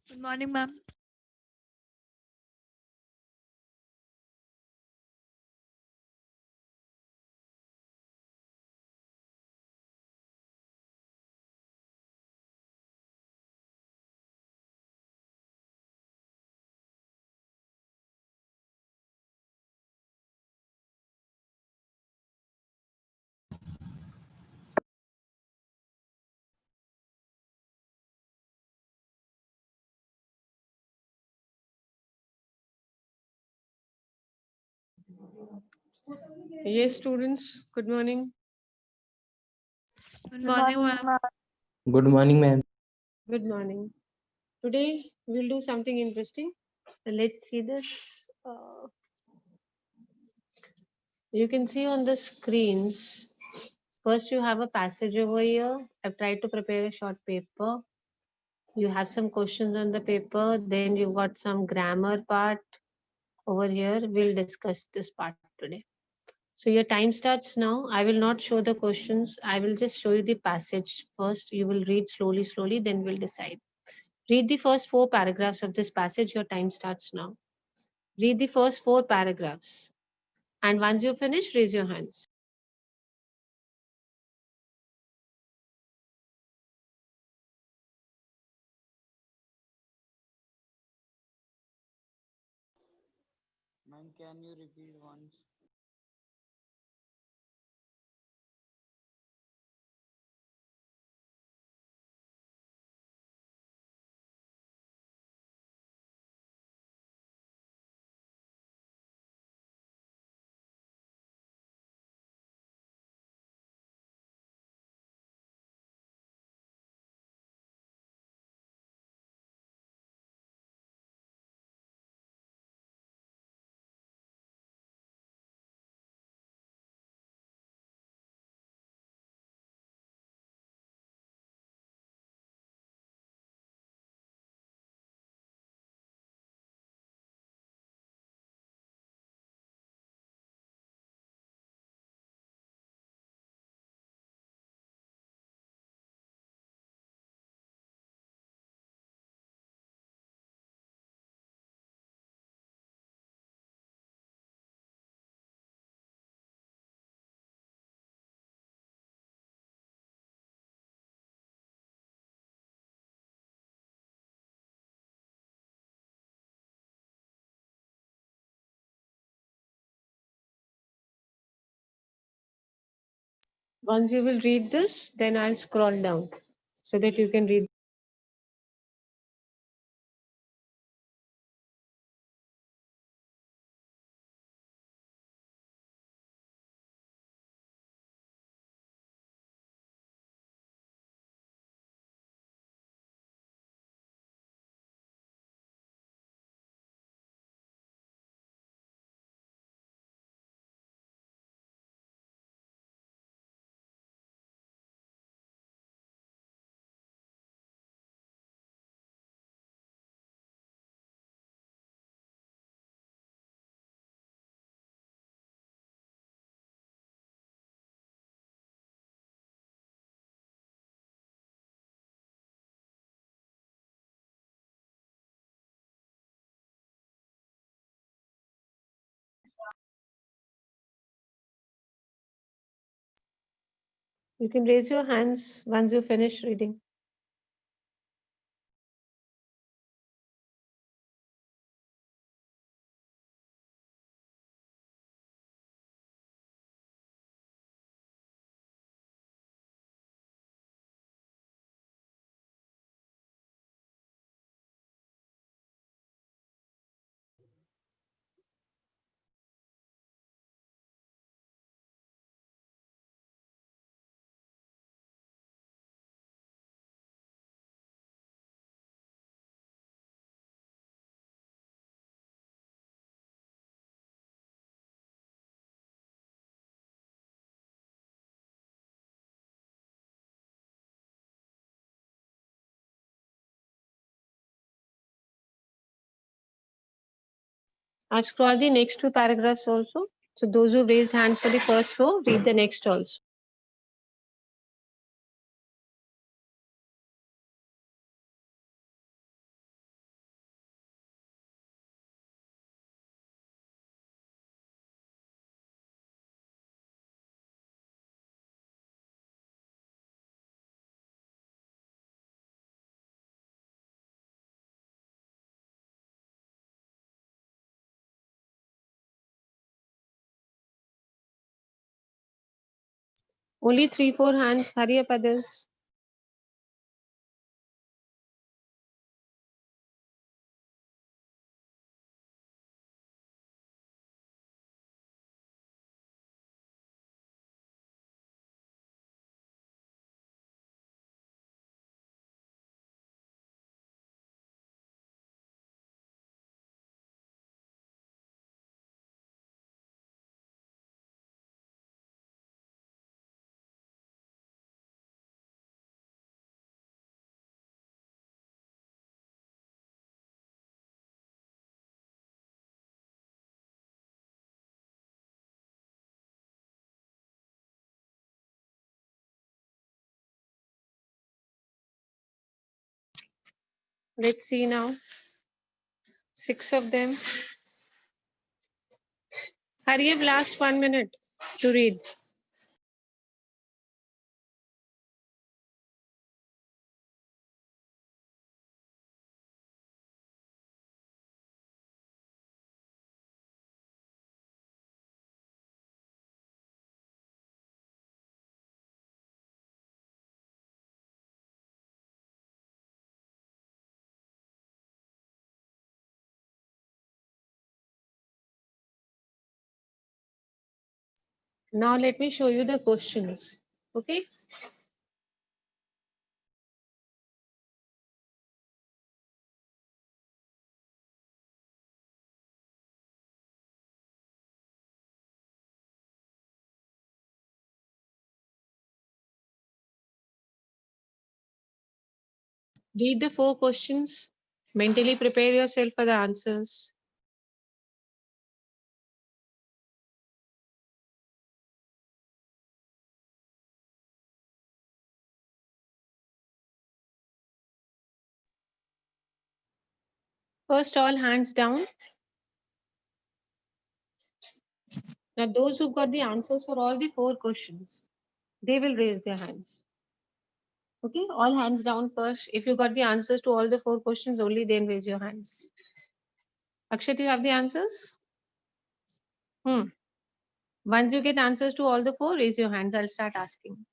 Good morning, ma'am. Yes, students, good morning. Good Good morning, morning, ma'am. ma'am. Good morning, ma'am. Good morning. Today we'll do something interesting. Let's see this. You can see on the screens. First, you have a passage over here. I've tried to prepare a short paper. You have some questions on the paper. Then you've got some grammar part over here. We'll discuss this part today. So your time starts now. I will not show the questions. I will just show you the passage first. You will read slowly, slowly, then we'll decide. Read the first four paragraphs of this passage. Your time starts now. Read the first four paragraphs. And once you finish, raise your hands. Ma'am, can you repeat once? Once you will read this, then I'll scroll down so that you can read. You can raise your hands once you finish reading. I've scrolled the next two paragraphs also. So those who raised hands for the first row, read the next also. Only 3-4 hands. Hurry up, others. Let's see now. 6 of them. Hurry up, last 1 minute to read. Now let me show you the questions. Okay. Read the 4 questions. Mentally prepare yourself for the answers. First, all hands down. Now, those who've got the answers for all the 4 questions, they will raise their hands. Okay, all hands down first. If you got the answers to all the 4 questions, only then raise your hands. Akshat, you have the answers? Once you get answers to all the 4, raise your hands. I'll start asking.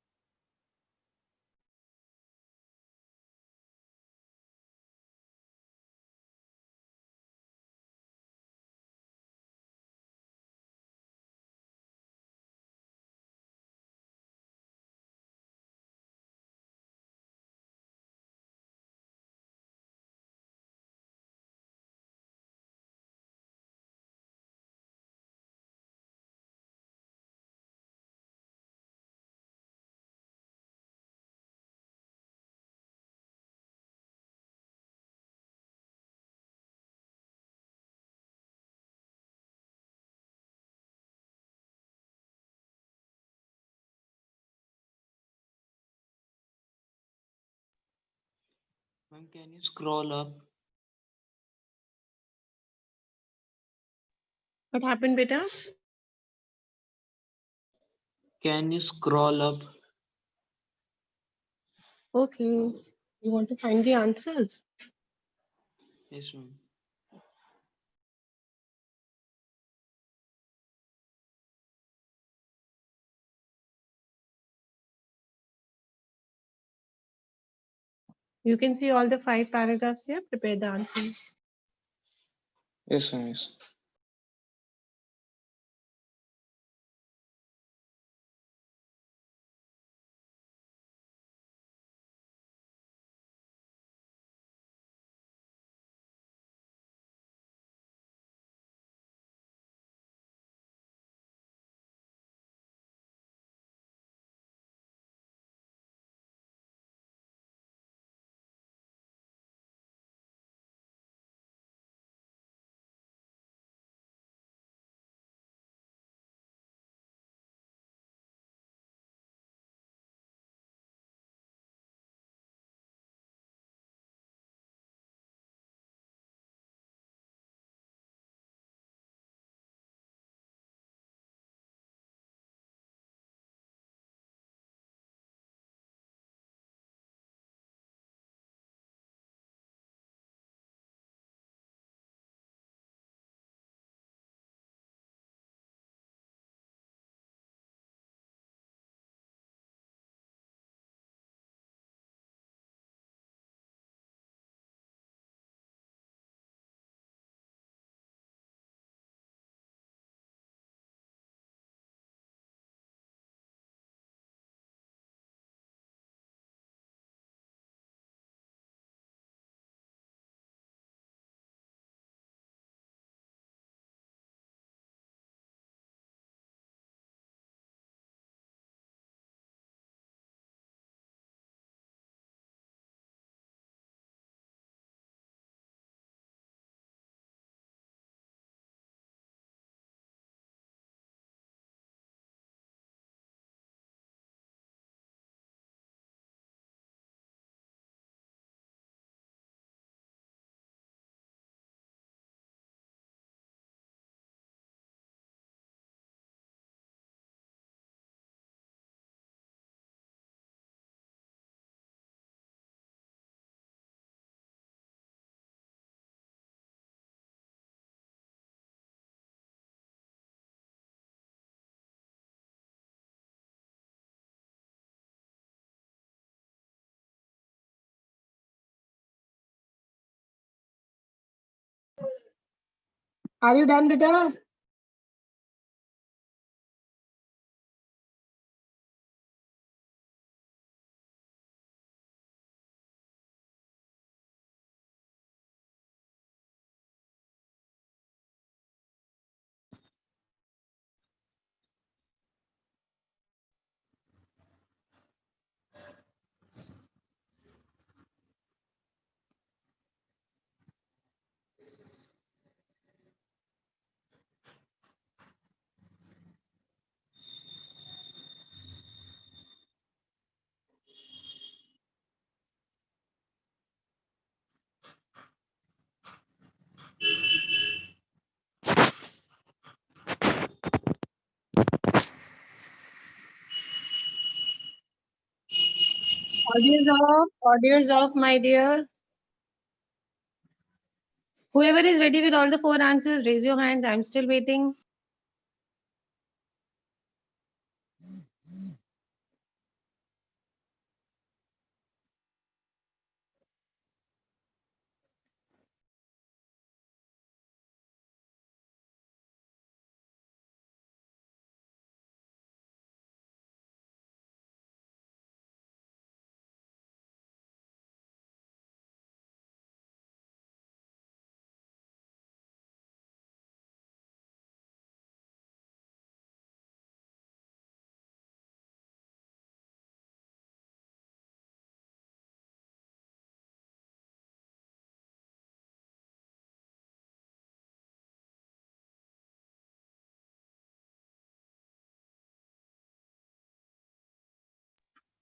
Ma'am, can you scroll up? What happened, beta? Can you scroll up? Okay. You want to find the answers? Yes, ma'am. You can see all the 5 paragraphs here. Prepare the answers. Yes, ma'am. Yes. Are you done, Rita? Audio is off, my dear. Whoever is ready with all the 4 answers, raise your hands. I'm still waiting.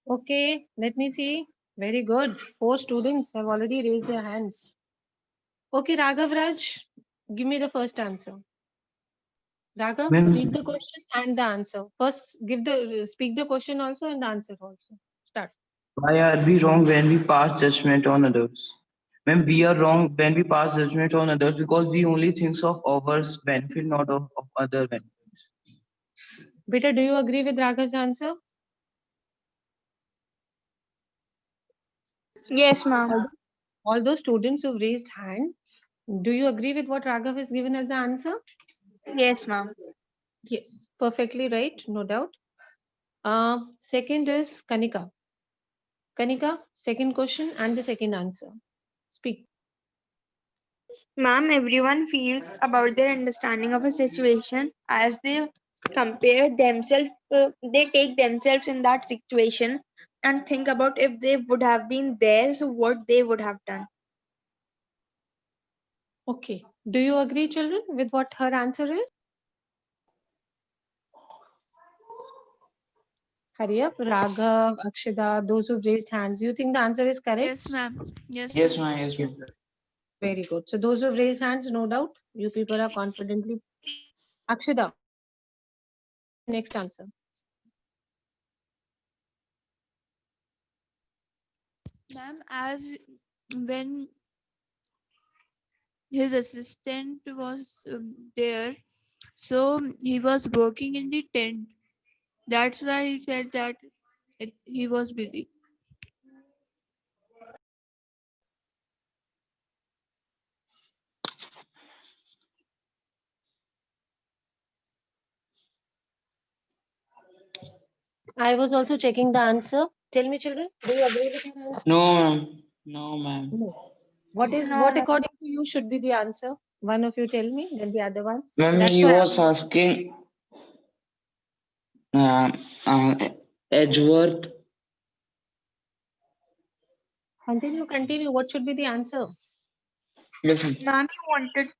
Okay, let me see. Very good. 4 students have already raised their hands. Okay, Raghav Raj, give me the first answer. Raghav, Ma'am. read the question and the answer. First, speak the question also and the answer also. Start. Why are we wrong when we pass judgment on others? When we are wrong when we pass judgment on others because we only think of ours benefit, not of other benefits. Beta, do you agree with Raghav's answer? Yes, ma'am. All those students who've raised hand, do you agree with what Raghav has given as the answer? Yes, ma'am. Yes, perfectly right, no doubt. Second is Kanika. Kanika, second question and the second answer. Speak. Ma'am, everyone feels about their understanding of a situation as they compare themselves, they take themselves in that situation and think about if they would have been there, so what they would have done. Okay. Do you agree, children, with what her answer is? Hurry up, Raghav, Akshida, those who've raised hands. You think the answer is correct? Yes, ma'am. Yes. Yes, ma'am. Yes, ma'am. Very good. So those who've raised hands, no doubt, you people are confidently. Akshida, next answer. Ma'am, as when his assistant was there, so he was working in the tent. That's why he said that he was busy. I was also checking the answer. Tell me, children, do you agree with her answer? No, ma'am. No, ma'am. No. What according to you should be the answer? One of you tell me, then the other one. Ma'am, That's he why was asking uh, Edgeworth. continue. What should be the answer? Listen. Ma'am, you wanted.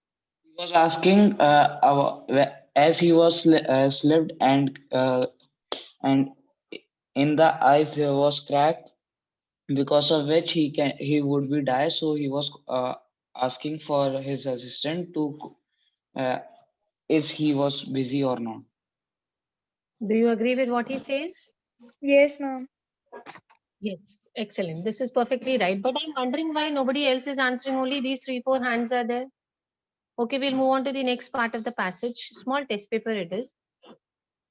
He was asking as he was slept and in the eyes there was crack because of which he would be die, so he was asking for his assistant to uh, if he was busy or not. Do you agree with what he says? Yes, ma'am. Yes, excellent. This is perfectly right. But I'm wondering why nobody else is answering. Only these 3-4 hands are there. Okay, we'll move on to the next part of the passage. Small test paper it is.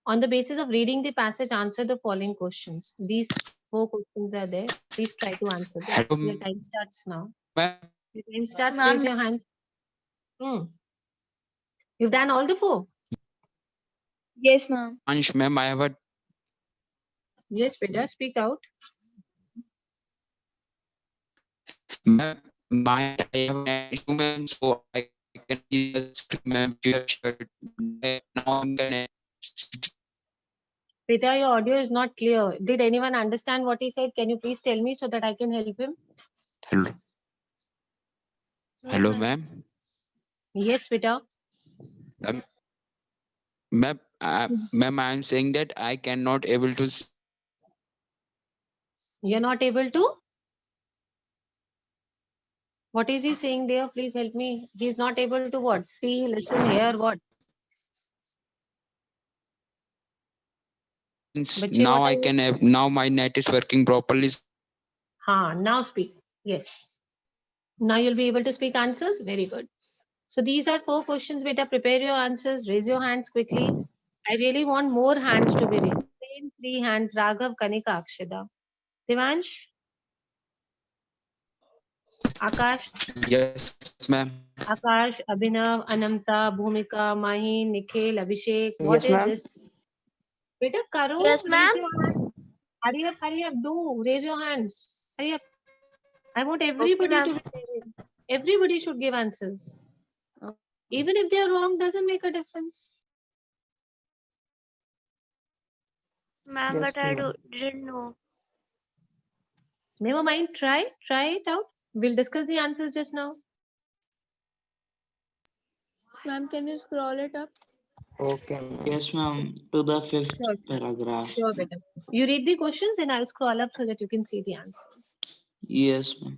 On the basis of reading the passage, answer the following questions. These 4 questions are there. Please try to answer this. Your time starts now. Your time starts. Raise Ma'am, your hand. You've done all the 4? Yes, ma'am. Ansh, ma'am, I have a Yes, Beta, speak out. ma'am, my I have an issue, ma'am, so I can see the screen, ma'am, you have shared. Now I'm gonna Beta, your audio is not clear. Did anyone understand what he said? Can you please tell me so that I can help him? hello, No, hello, ma'am. ma'am. Yes, Beta. Ma'am, ma'am, I'm saying that I cannot able to You're not able to? What is he saying there? Please help me. He's not able to what? See, listen, hear what? Bache, now what I are you? can have, now my net is working properly. Now speak. Yes. Now you'll be able to speak answers. Very good. So these are 4 questions, Beta. Prepare your answers. Raise your hands quickly. I really want more hands to be raised. Same 3 hands. Raghav, Kanika, Akshida. Devansh? Akash? Yes, ma'am. Akash, Abhinav, Anamta, Bhumika, Mahi, Nikhil, Abhishek. What Yes, is ma'am. this? Beta, Karo, Yes, raise ma'am. your hand. Hurry up, do. Raise your hands. Hurry up. I want Okay, everybody ma'am. to be there. Everybody should give answers. Even if they're wrong, doesn't make a difference. Ma'am, Yes, but I ma'am. didn't know. Never mind, try it out. We'll discuss the answers just now. Ma'am, can you scroll it up? Okay, ma'am. Yes, ma'am. To the 5th Sure, sir. paragraph. Sure, beta. You read the questions and I'll scroll up so that you can see the answers. Yes, ma'am.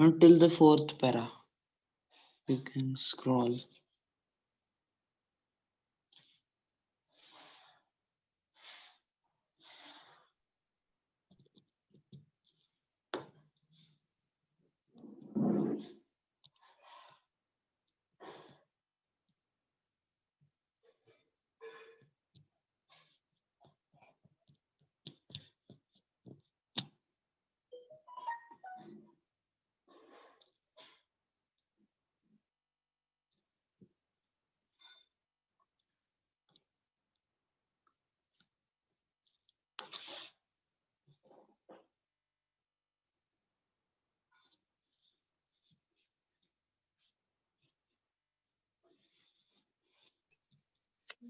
Until the 4th para. You can scroll.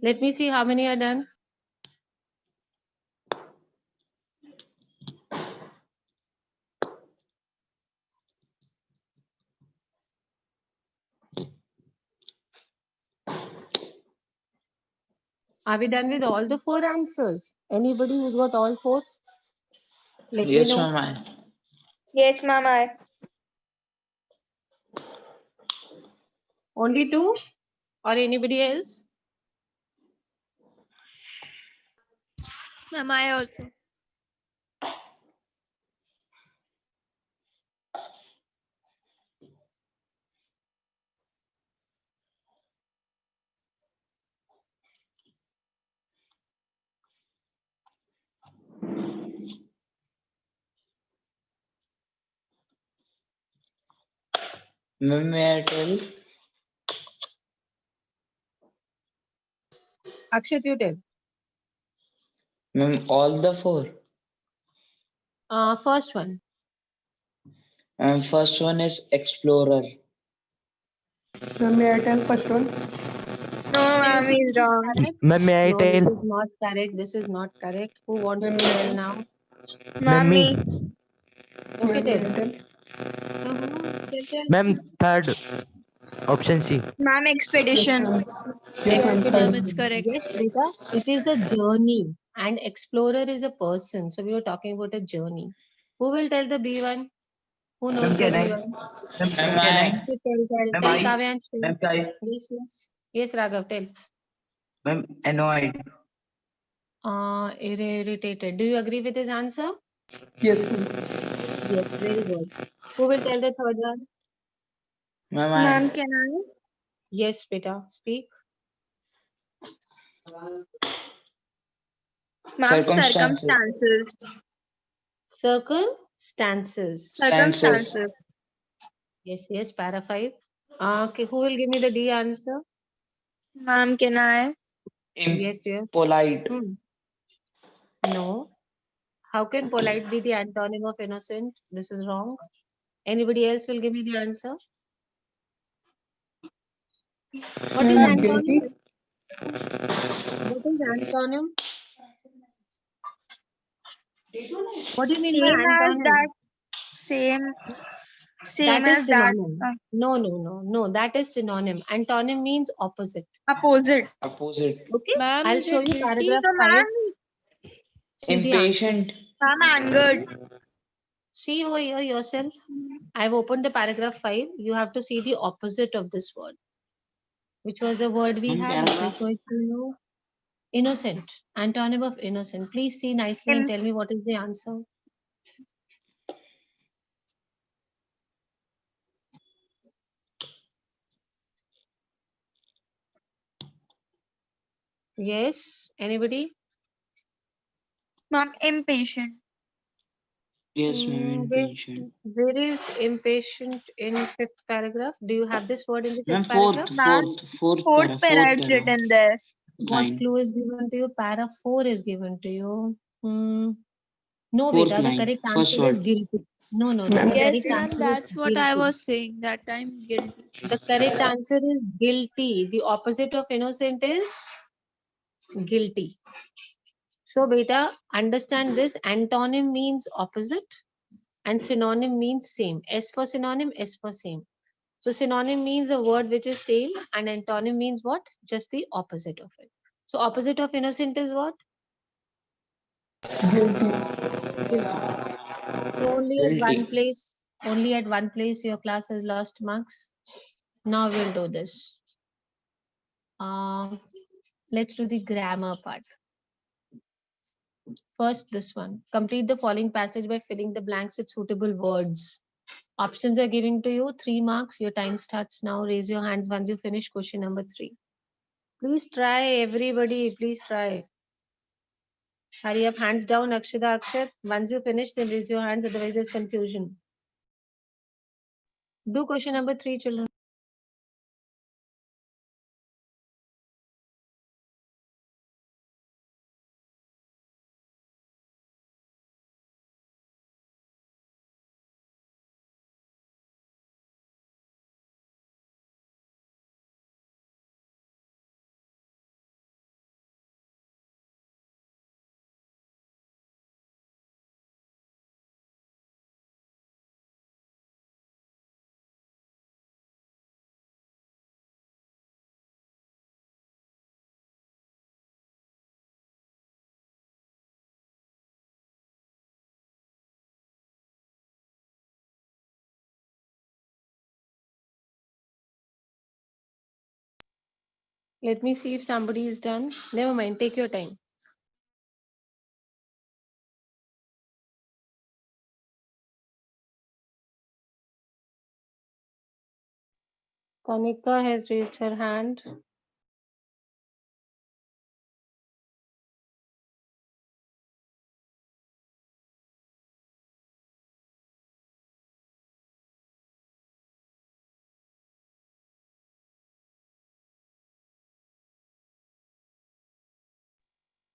Let me see how many are done. Are we done with all the 4 answers? Anybody who's got all 4? Let me Yes, know. ma'am. Yes, ma'am. I. Only 2 or anybody else? Ma'am, I also. Ma'am, may I tell? Akshat, you tell. Ma'am, all the 4. First one. First one is explorer. Ma'am, may I tell first one? No, ma'am, he's wrong. Correct? Ma'am, may I No, this tell? is not correct. This is not correct. Who wants to Ma'am, tell now? Ma'am, me. Okay, Ma'am, may I tell. tell? Tell. Ma'am, third option C. Ma'am, Yes, expedition. ma'am. Yes, Yes, ma'am. ma'am, Third. it's correct. Yes, Rita, it is a journey and explorer is a person. So we were talking about a journey. Who will tell the B one? Who knows the can I? B1? Ma'am, I. Tell Kavyansh. Ma'am, I. Yes. Yes, Raghav, tell. Ma'am, annoyed. Irritated. Do you agree with his answer? Yes, ma'am. Yes, very good. Who will tell the third one? Ma'am, Ma'am, I. can I? Yes, beta, speak. Ma'am, Circumstances. Circumstances. Circumstances. Yes, para 5. Okay, who will give me the D answer? Ma'am, can I? Yes, dear. Impolite. No. How can polite be the antonym of innocent? This is wrong. Anybody else will give me the answer? What is Ma'am, antonym? guilty. What is antonym? What do you mean by Same as antonym? that. Same That is as that. synonym. No. That is synonym. Antonym means opposite. Opposite. Opposite. Okay. Ma'am, I'll is show it you guilty? paragraph So 5. ma'am, See the answer. Impatient. I'm angered. See over here yourself. I've opened the paragraph 5. You have to see the opposite of this word. Which was a word we had? Let me Paragraph. show it to you. Innocent. Antonym of innocent. Please see nicely and Im- tell me what is the answer. Yes. Anybody? Ma'am, impatient. Yes, ma'am. Where, Impatient. where is impatient in 5th paragraph? Do you have this word in the 5th Ma'am, paragraph? Ma'am, fourth fourth para, para fourth is para. written there. What Line. clue is given to you? Para 4 is given to you. No, Fourth beta, the line. correct First answer is word. guilty. No. The Ma'am, Yes, correct ma'am, answer is that's what I guilty. was saying. That I'm guilty. The correct answer is guilty. The opposite of innocent is guilty. So, beta, understand this. Antonym means opposite and synonym means same. S for synonym, S for same. So, synonym means a word which is same and antonym means what? Just the opposite of it. So, opposite of innocent is what? guilty. Guilty. So, Guilty. only at one place your class has lost marks. Now we'll do this. Let's do the grammar part. First, this one. Complete the following passage by filling the blanks with suitable words. Options are giving to you 3 marks. Your time starts now. Raise your hands once you finish question number 3. Please try, everybody. Please try. Hurry up, hands down, Akshita, Akshat. Once you finish, then raise your hands. Otherwise, there's confusion. Do question number 3, children. Let me see if somebody is done. Never mind, take your time. Kanika has raised her hand.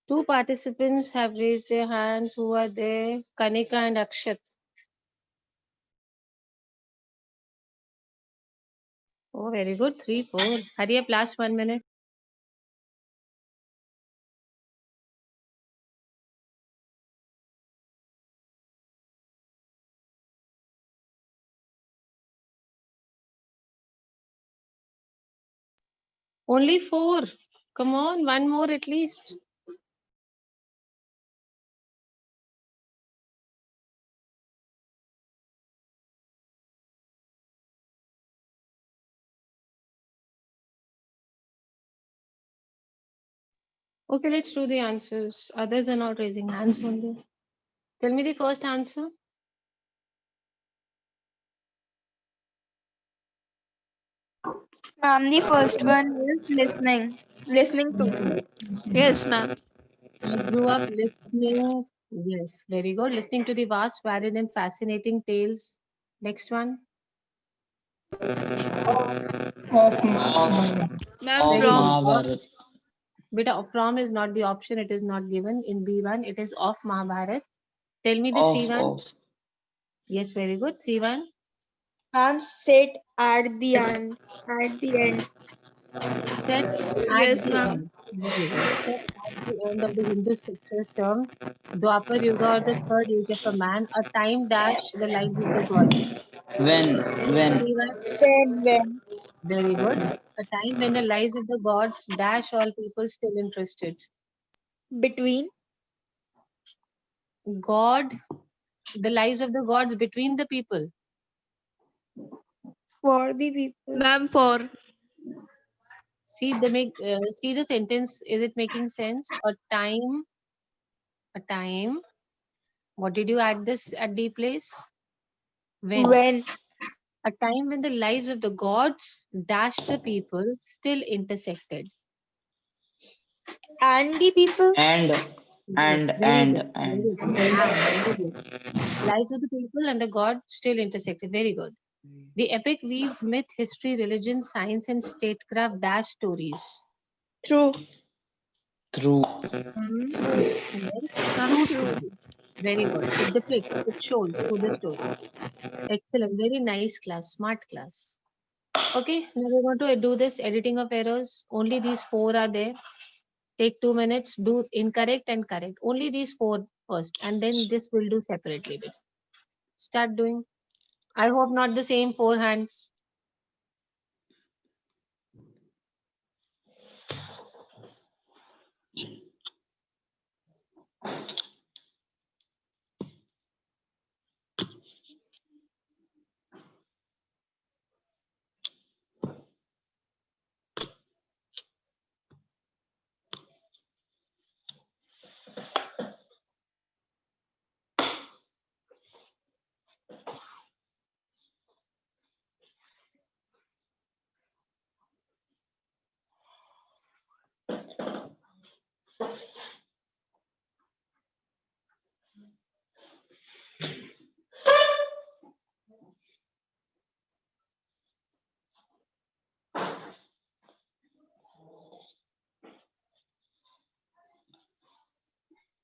Two participants have raised their hands. Who are there? Kanika and Akshat. Oh, very good. 3, 4. Hurry up, last 1 minute. Only 4. Come on, 1 more at least. Okay, let's do the answers. Others are not raising hands only. Tell me the first answer. Ma'am, the first one is listening. Listening to. Yes, ma'am. I grew up listening. Yes, very good. Listening to the vast, varied, and fascinating tales. Next one. Of Of Mahabharata. Ma'am, Very good. from. Of, beta, from is not the option. It is not given in B1. It is of Mahabharat. Tell me the C1. of Yes, very good. C1. Ma'am, sit at the end. At the end. Set at Yes, the ma'am. end. Very good. Set at the end of the Hindu scriptures term Dwapar Yuga or the third age of a man, a time dash the lives of the gods. when C1. When. Very good. A time when the lives of the gods dash all people still interested. Between. God, the lives of the gods between the people. For the people. Ma'am, for. See the sentence. Is it making sense? A time. What did you add this at the place? When? When. A time when the lives of the gods dash the people still intersected. And the people. Yes, very and good. Very good. And very good. Lives of the people and the god still intersected. Very good. The epic weaves myth, history, religion, science, and statecraft dash stories. True. through And then Ma'am, true true. stories. Very good. It depicts, it shows through the story. Excellent. Very nice class. Smart class. Okay, now we're going to do this editing of errors. Only these four are there. Take 2 minutes. Do incorrect and correct. Only these four first, and then this will do separately. Start doing. I hope not the same four hands.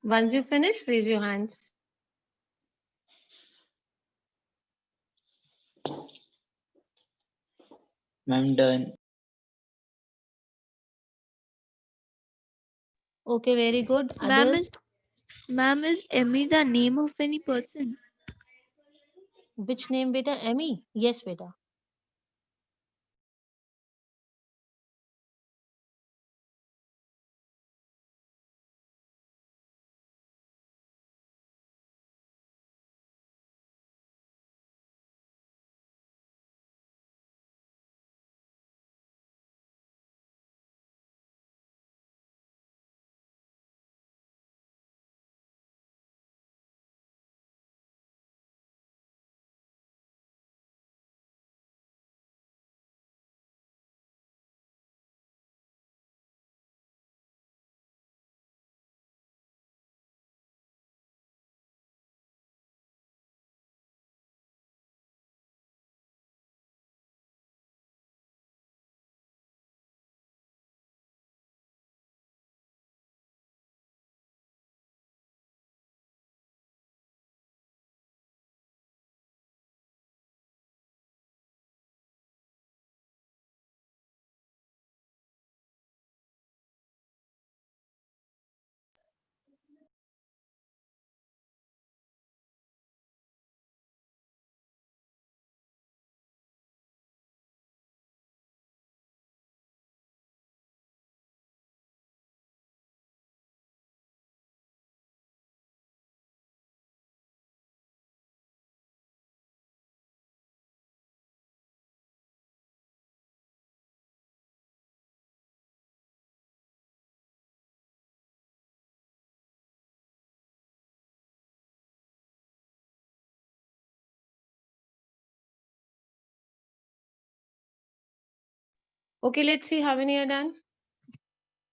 Once you finish, raise your hands. ma'am done. Okay, very good. Ma'am, Others, is Emmy the name of any person? which name, beta? Emmy? Yes, beta. Okay, let's see how many are done.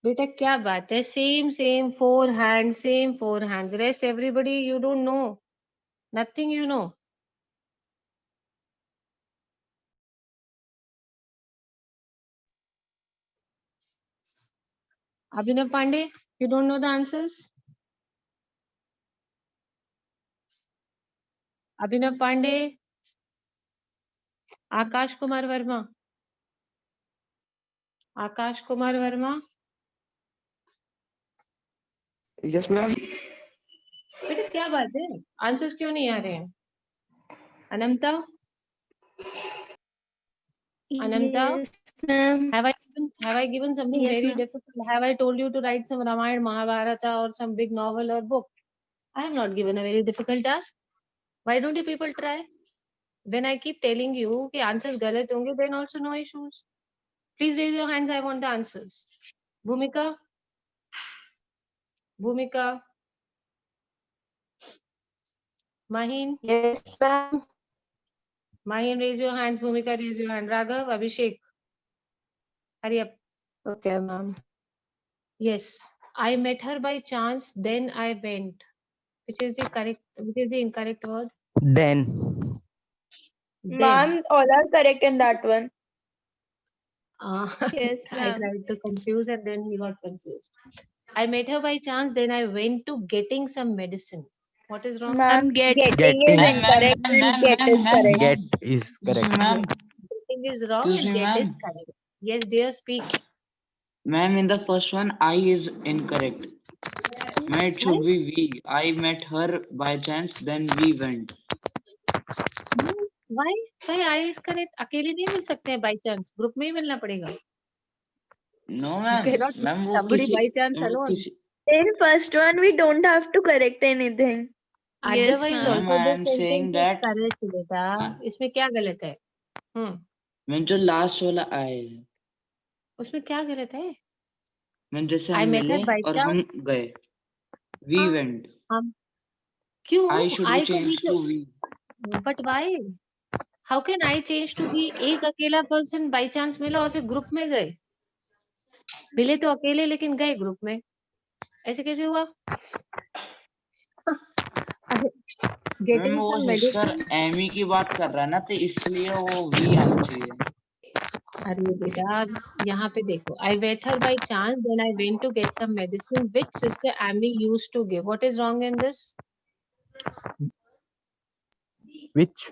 बेटा क्या बात है, same 4 hands, same 4 hands. Rest everybody you don't know, nothing you know. Abhinav Pandey, you don't know the answers? Abhinav Pandey, Akash Kumar Verma. Akash Kumar Verma. Yes, ma'am. बेटा क्या बात है, answers क्यों नहीं आ रहे हैं? अनंता, Ananta? Yes, ma'am. have I given something Yes, very ma'am. difficult? Have I told you to write some Ramayana, Mahabharata or some big novel or book? I have not given a very difficult task. Why don't you people try? When I keep telling you कि answers गलत होंगे, then also no issues. Please raise your hands. I want the answers. Bhumika. Bhumika. Maheen. Yes, ma'am. Maheen, raise your hands. Bhumika, raise your hand. Raghav, Abhishek. Hurry up. Okay, ma'am. Yes. I met her by chance. Then I went. Which is the incorrect word? Then. Then. Ma'am, all are correct in that one. Yes, I ma'am. tried to confuse and then he got confused. I met her by chance. Then I went to getting some medicine. What is wrong? Ma'am, Get. getting is Getting. incorrect and get is correct. Get is correct. Ma'am, Getting is wrong excuse and me, get is ma'am. correct. Yes, dear, speak. Ma'am, in the first one, I is incorrect. Ma'am, it should be we. I met her by chance, then we went. Why? Why I is correct? अकेले नहीं मिल सकते हैं by chance. Group में ही मिलना पड़ेगा. No, You ma'am. cannot meet Ma'am, वो somebody by chance वो alone. In first one, we don't have to correct anything. Yes, Otherwise ma'am. Ma'am, also I the am saying sentence is that correct बेटा. इसमें क्या गलत है? मैं जो last वाला आए है, उसमें क्या गलत है? मैं जैसे I हम met her मिले by और हम chance. गए. We हाँ, went. हम क्यों? I should I be को भी changed to we. but why? How can I change to be? एक अकेला person by chance मिला और फिर ग्रुप में गए. मिले तो अकेले लेकिन गए ग्रुप में. ऐसे कैसे हुआ? मैम Getting वो some सिस्टर medicine. एमी की बात कर रहा है ना, तो इसलिए वो वी आना चाहिए. अरे बेटा यहाँ पे देखो. I met her by chance. Then I went to get some medicine which sister Amy used to give. What is wrong in this? Which?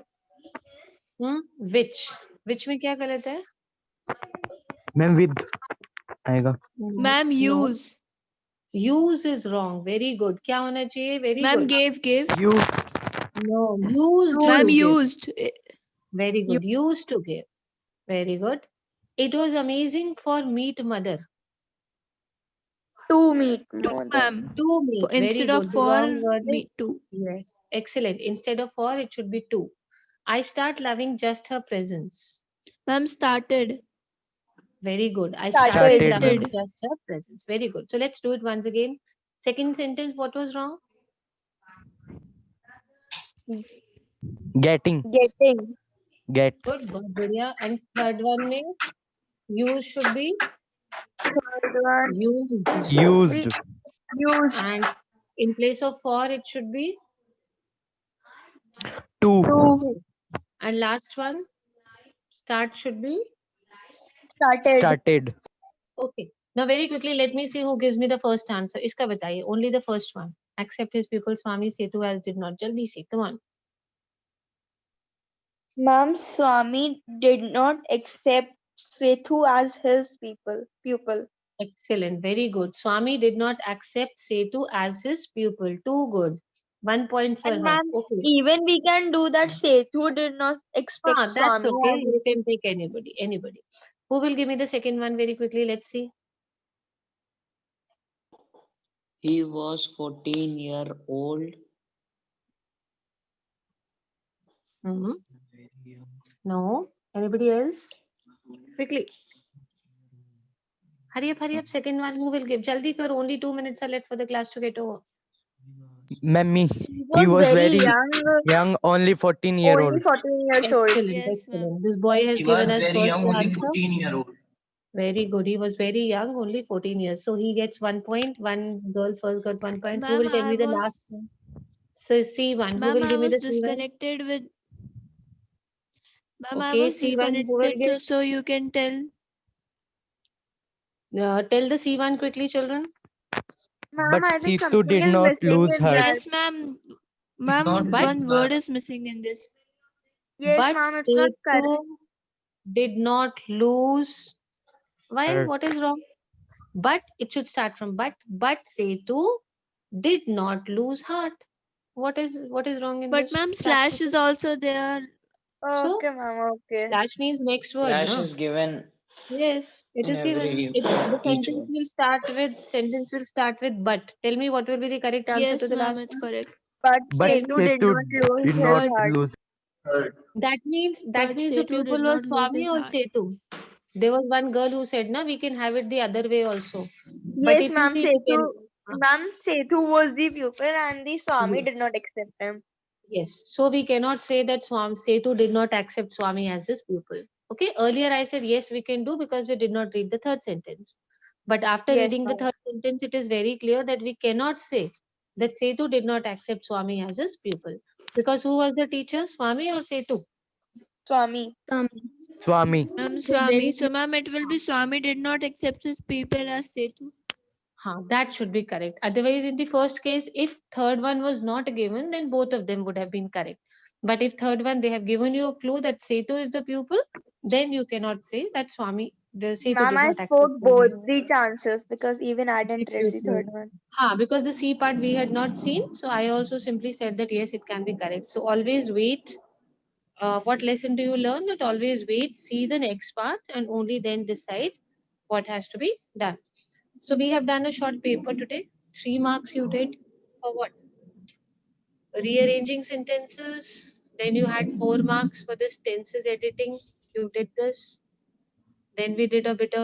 Which में क्या गलत है? Ma'am, with आएगा. Ma'am, No. use. Use is wrong. Very good. क्या होना चाहिए? Very Ma'am, good. give. You. No. Used Ma'am, to give. used. Very good. Used to give. Very good. It was amazing for meet mother. To meet To, mother. ma'am. To meet. Very Instead good. of The for, wrong word is me to. yes. Excellent. Instead of for, it should be to. I start loving just her presence. Ma'am, started. Very good. I Started. started loving Started. just her presence. Very good. So let's do it once again. Second sentence, what was wrong? Getting. Getting. Get. Good. बहुत बढ़िया. And third one में use should be Third one, used. Used. used. And in place of for, it should be To. To. and last one, start should be Started. Started. okay. Now very quickly, let me see who gives me the first answer. इसका बताइए. Only the first one. Accept his pupil Swami Setu as did not. जल्दी से. Come on. Ma'am, Swami did not accept Sethu as his pupil. Excellent. Very good. Swami did not accept Setu as his pupil. Too good. 1 point for And her. ma'am, Okay. even we can do that. Sethu did not expect That's Swami okay. as You can take anybody. Anybody. Who will give me the second one very quickly? Let's see. He was 14-year-old. No. Anybody else? Quickly. Hurry up. Second one. Who will give? Jaldi kar. Only 2 minutes are left for the class to get over. Ma'am, me. He was very young, Only 14-year-old. only 14 years old. Excellent. Yes, ma'am. Excellent. This boy has He given was us very first young, only answer. 14-year-old. Very good. He was very young, only 14 years. So he gets 1 point. One girl first got 1 point. Who Ma'am, will tell I me the was last one? So C1. Who ma'am, will I give me was the C1? disconnected with ma'am, I Okay, was C1. Who will disconnected, give? so you can tell. Tell the C1 quickly, children. Ma'am, But I think Situ something did is not missing lose in her. that. Yes, ma'am. not Ma'am, But- one word is missing in this. Yes, But ma'am, it's not correct. Setu did not lose. Why? Her. What is wrong? But it should start from but. But Setu did not lose heart. What is wrong in But this? ma'am, Start slash is also there. So Okay, ma'am, okay. slash means next word, Slash no? is given Yes, it in is given. every The each sentence word. will start with but. Tell me what will be the correct answer Yes, to the ma'am, last it's one? correct. But But Setu did Setu not lose did his not But heart. lose. That means but the Setu pupil did was not lose Swami his or heart. Setu. There was one girl who said, "Na, we can have it the other way also." But Yes, if you ma'am, see, we Setu. can. Ma'am, Setu was the pupil and the Swami Yes. did not accept him. Yes. So we cannot say that Setu did not accept Swami as his pupil. Okay. Earlier I said yes, we can do because we did not read the third sentence. But after Yes, reading the ma'am. third sentence, it is very clear that we cannot say that Setu did not accept Swami as his pupil. Because who was the teacher, Swami or Setu? Swami. Swami. Ma'am, So very Swami. So ma'am, it will be Swami did not accept his people as Setu. That should be correct. Otherwise, in the first case, if third one was not given, then both of them would have been correct. But if third one, they have given you a clue that Setu is the pupil, then you cannot say that the Setu Ma'am, did I not accept spoke Swami both the chances because even I as didn't the read the pupil. third one. Because the C part we had not seen, so I also simply said that yes, it can be correct. So always wait. What lesson do you learn? That always wait, see the next part, and only then decide what has to be done. So we have done a short paper today. 3 marks you did for what? Rearranging sentences. Then you had 4 marks for this tenses editing. You did this. Then we did a bit of